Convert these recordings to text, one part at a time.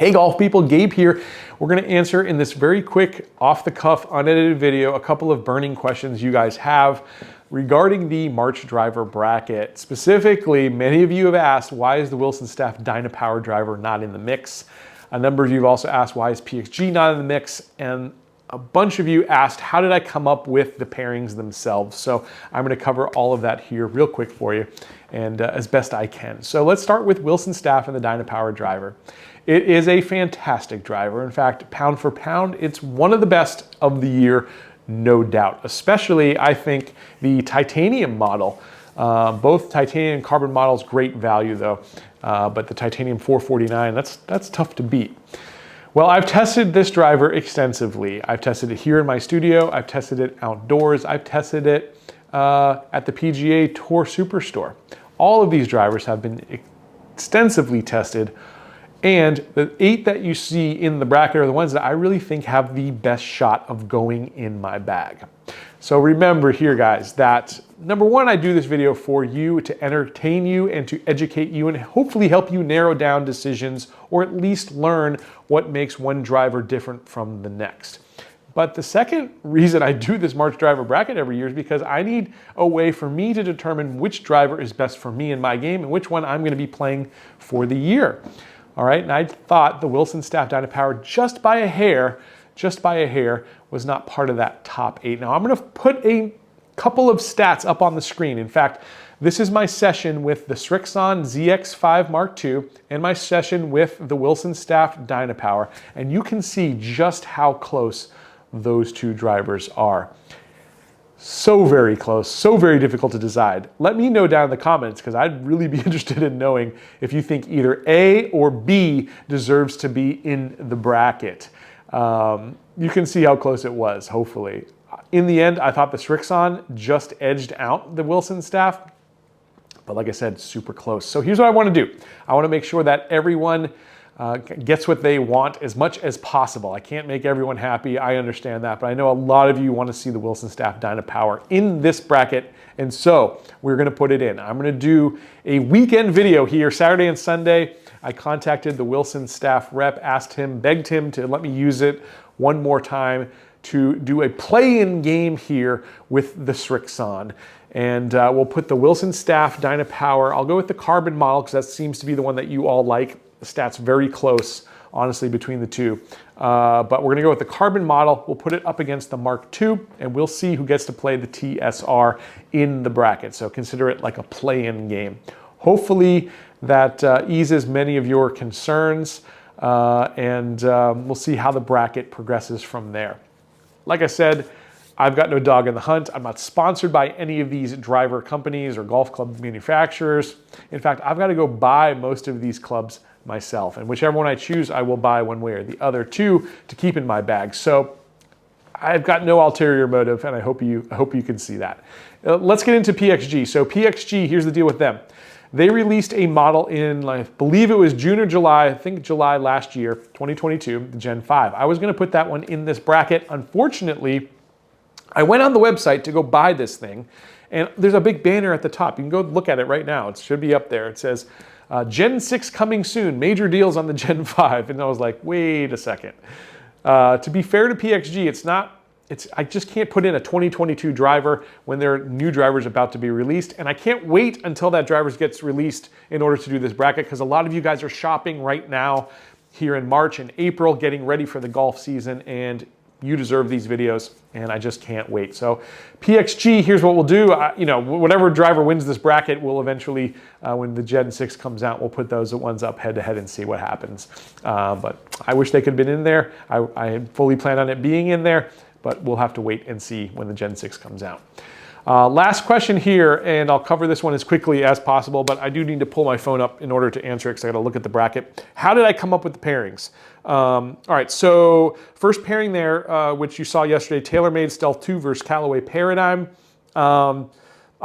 Hey golf people, Gabe here. We're going to answer in this very quick, off-the-cuff, unedited video a couple of burning questions you guys have regarding the March driver bracket. Specifically, many of you have asked, why is the Wilson Staff Dynapwr driver not in the mix? A number of you have also asked, why is PXG not in the mix? And a bunch of you asked, how did I come up with the pairings themselves? So I'm going to cover all of that here real quick for you and as best I can. So let's start with Wilson Staff and the Dynapwr driver. It is a fantastic driver. In fact, pound for pound, it's one of the best of the year, no doubt. Especially, I think, the titanium model. Both titanium and carbon models, great value though. But the titanium 449, that's tough to beat. Well, I've tested this driver extensively. I've tested it here in my studio. I've tested it outdoors. I've tested it at the PGA Tour Superstore. All of these drivers have been extensively tested. And the 8 that you see in the bracket are the ones that I really think have the best shot of going in my bag. So remember here, guys, that number one, I do this video for you to entertain you and to educate you and hopefully help you narrow down decisions or at least learn what makes one driver different from the next. But the second reason I do this March driver bracket every year is because I need a way for me to determine which driver is best for me in my game and which one I'm going to be playing for the year. All right, and I thought the Wilson Staff Dynapwr just by a hair, was not part of that top 8. Now I'm gonna put a couple of stats up on the screen. In fact, this is my session with the Srixon ZX5 Mark II and my session with the Wilson Staff Dynapwr, and you can see just how close those two drivers are. So very close, so very difficult to decide. Let me know down in the comments because I'd really be interested in knowing if you think either A or B deserves to be in the bracket. You can see how close it was, hopefully. In the end, I thought the Srixon just edged out the Wilson Staff, but like I said, super close. So here's what I want to do. I want to make sure that everyone gets what they want as much as possible. I can't make everyone happy, I understand that, but I know a lot of you want to see the Wilson Staff Dynapwr in this bracket, and so we're going to put it in. I'm going to do a weekend video here, Saturday and Sunday. I contacted the Wilson Staff rep, begged him to let me use it one more time to do a play-in game here with the Srixon. And we'll put the Wilson Staff Dynapwr. I'll go with the carbon model because that seems to be the one that you all like. The stats very close, honestly, between the two. But we're gonna go with the carbon model. We'll put it up against the Mark II, and we'll see who gets to play the TSR in the bracket. So consider it like a play-in game. Hopefully that eases many of your concerns, and we'll see how the bracket progresses from there. Like I said, I've got no dog in the hunt. I'm not sponsored by any of these driver companies or golf club manufacturers. In fact, I've got to go buy most of these clubs myself, and whichever one I choose, I will buy one way or the other to keep in my bag. So I've got no ulterior motive, and I hope you can see that. Let's get into PXG. So PXG, here's the deal with them. They released a model in, I believe it was June or July, I think July last year, 2022, the Gen 5. I was going to put that one in this bracket. Unfortunately, I went on the website to go buy this thing, and there's a big banner at the top. You can go look at it right now. It should be up there. It says, Gen 6 coming soon, major deals on the Gen 5. And I was like, wait a second. To be fair to PXG, I just can't put in a 2022 driver when there are new drivers about to be released. And I can't wait until that driver gets released in order to do this bracket, because a lot of you guys are shopping right now here in March and April, getting ready for the golf season, and you deserve these videos, and I just can't wait. So PXG, here's what we'll do. Whatever driver wins this bracket, we'll eventually, when the Gen 6 comes out, we'll put those ones up head to head and see what happens. But I wish they could have been in there. I fully plan on it being in there, but we'll have to wait and see when the Gen 6 comes out. Last question here, and I'll cover this one as quickly as possible, but I do need to pull my phone up in order to answer it because I got to look at the bracket. How did I come up with the pairings? All right, so first pairing there, which you saw yesterday, TaylorMade Stealth 2 versus Callaway Paradigm.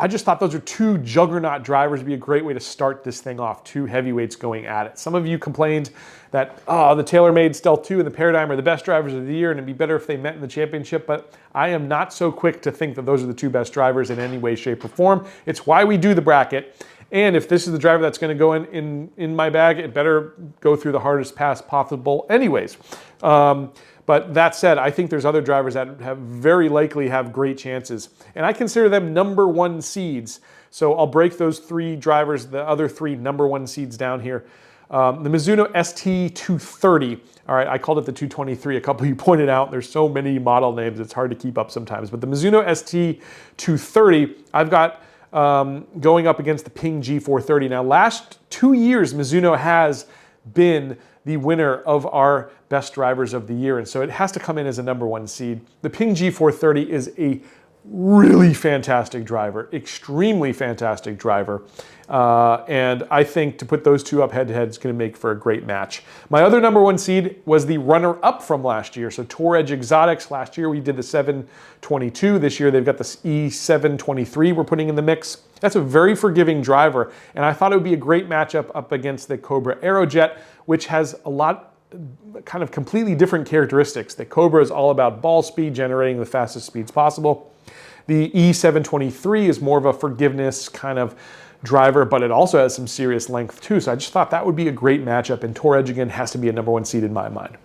I just thought those are two juggernaut drivers. Would be a great way to start this thing off, two heavyweights going at it. Some of you complained that the TaylorMade Stealth 2 and the Paradigm are the best drivers of the year and it'd be better if they met in the championship, but I am not so quick to think that those are the two best drivers in any way, shape, or form. It's why we do the bracket, And if this is the driver that's going to go in my bag, it better go through the hardest pass possible anyways. But that said, I think there's other drivers that have very likely have great chances. And I consider them #1 seeds. So I'll break those 3 drivers, the other 3 #1 seeds down here. The Mizuno ST230. All right, I called it the 223. A couple of you pointed out there's so many model names, it's hard to keep up sometimes. But the Mizuno ST230, I've got going up against the Ping G430. Now, last 2 years, Mizuno has been the winner of our best drivers of the year, and so it has to come in as a #1 seed. The Ping G430 is a really fantastic driver, extremely fantastic driver, and I think to put those two up head-to-head is going to make for a great match. My other #1 seed was the runner-up from last year, so Tour Edge Exotics. Last year we did the 722. This year they've got the E723 we're putting in the mix. That's a very forgiving driver, and I thought it would be a great matchup up against the Cobra Aerojet, which has a lot kind of completely different characteristics. The Cobra is all about ball speed, generating the fastest speeds possible. The E723 is more of a forgiveness kind of driver, but it also has some serious length too. So I just thought that would be a great matchup, and Tour Edge again has to be a #1 seed in my mind.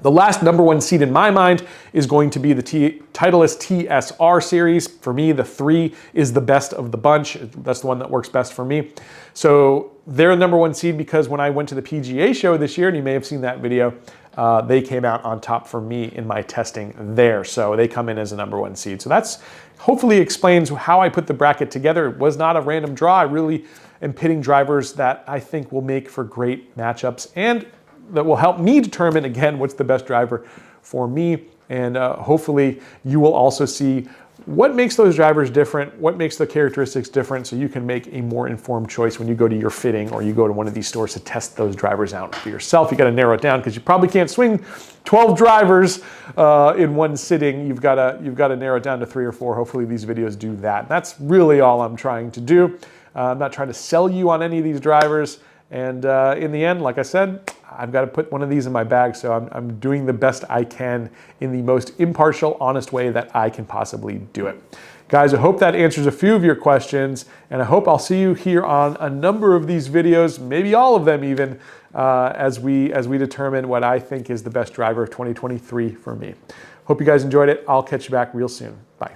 The last #1 seed in my mind is going to be the Titleist TSR series. For me, the 3 is the best of the bunch. That's the one that works best for me. So they're a #1 seed because when I went to the PGA show this year, and you may have seen that video, they came out on top for me in my testing there. So they come in as a #1 seed. So that's hopefully explains how I put the bracket together. It was not a random draw. I really am pitting drivers that I think will make for great matchups and that will help me determine, again, what's the best driver for me. And hopefully you will also see what makes those drivers different, what makes the characteristics different, so you can make a more informed choice when you go to your fitting or you go to one of these stores to test those drivers out for yourself. You got to narrow it down because you probably can't swing 12 drivers in one sitting. You've got to narrow it down to 3 or 4. Hopefully these videos do that. That's really all I'm trying to do. I'm not trying to sell you on any of these drivers. And in the end, like I said, I've got to put one of these in my bag, so I'm doing the best I can in the most impartial, honest way that I can possibly do it. Guys, I hope that answers a few of your questions, and I hope I'll see you here on a number of these videos, maybe all of them even, as we determine what I think is the best driver of 2023 for me. Hope you guys enjoyed it. I'll catch you back real soon. Bye.